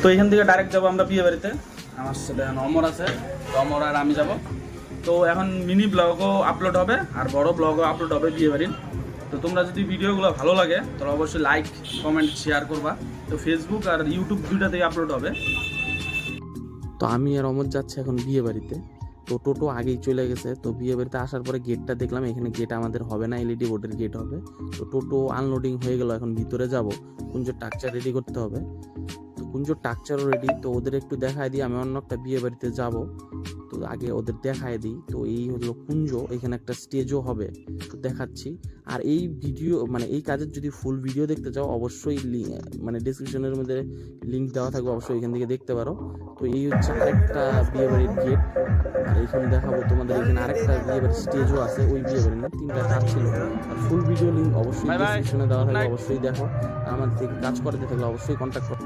তো এখান থেকে ডাইরেক্ট যাবো আমরা বিয়ে বাড়িতে। আমার সাথে অমর আছে, তো অমর আর আমি যাব। তো এখন মিনি ব্লগও আপলোড হবে আর বড় ব্লগও আপলোড হবে বিয়ে বাড়ির। তো তোমরা যদি ভিডিওগুলো ভালো লাগে তাহলে অবশ্যই লাইক কমেন্ট শেয়ার করবা। তো ফেসবুক আর ইউটিউব দুইটাতেই আপলোড হবে। তো আমি আর অমর যাচ্ছে এখন বিয়ে বাড়িতে। তো টোটো আগেই চলে গেছে। তো বিয়ে বাড়িতে আসার পরে গেটটা দেখলাম, এখানে গেট আমাদের হবে না, এলইডি বোর্ডের গেট হবে। তো টোটো আনলোডিং হয়ে গেল, এখন ভিতরে যাব, কুঞ্জ টাকচার রেডি করতে হবে। তো কুঞ্জ টাকচারও রেডি। তো ওদের একটু দেখায় দিই, আমি অন্য একটা বিয়ে বাড়িতে যাব, তো আগে ওদের দেখায় দিই। তো এই হলো কুঞ্জ, এখানে একটা স্টেজও হবে, তো দেখাচ্ছি। আর এই ভিডিও মানে এই কাজের যদি ফুল ভিডিও দেখতে চাও অবশ্যই মানে ডিসক্রিপশনের মধ্যে লিঙ্ক দেওয়া থাকবে, অবশ্যই এখান থেকে দেখতে পারো। তো এই হচ্ছে আরেকটা বিয়ে বাড়ির গেট। আর এখানে দেখাবো তোমাদের, এখানে আরেকটা বিয়ে বাড়ির স্টেজও আছে, ওই বিয়ে বাড়ির না, 3টা কাজ ছিল। আর ফুল ভিডিও লিঙ্ক অবশ্যই ডিসক্রিপশনে দেওয়া থাকবে, অবশ্যই দেখো। আমার থেকে কাজ করাতে থাকলে অবশ্যই কন্ট্যাক্ট করো।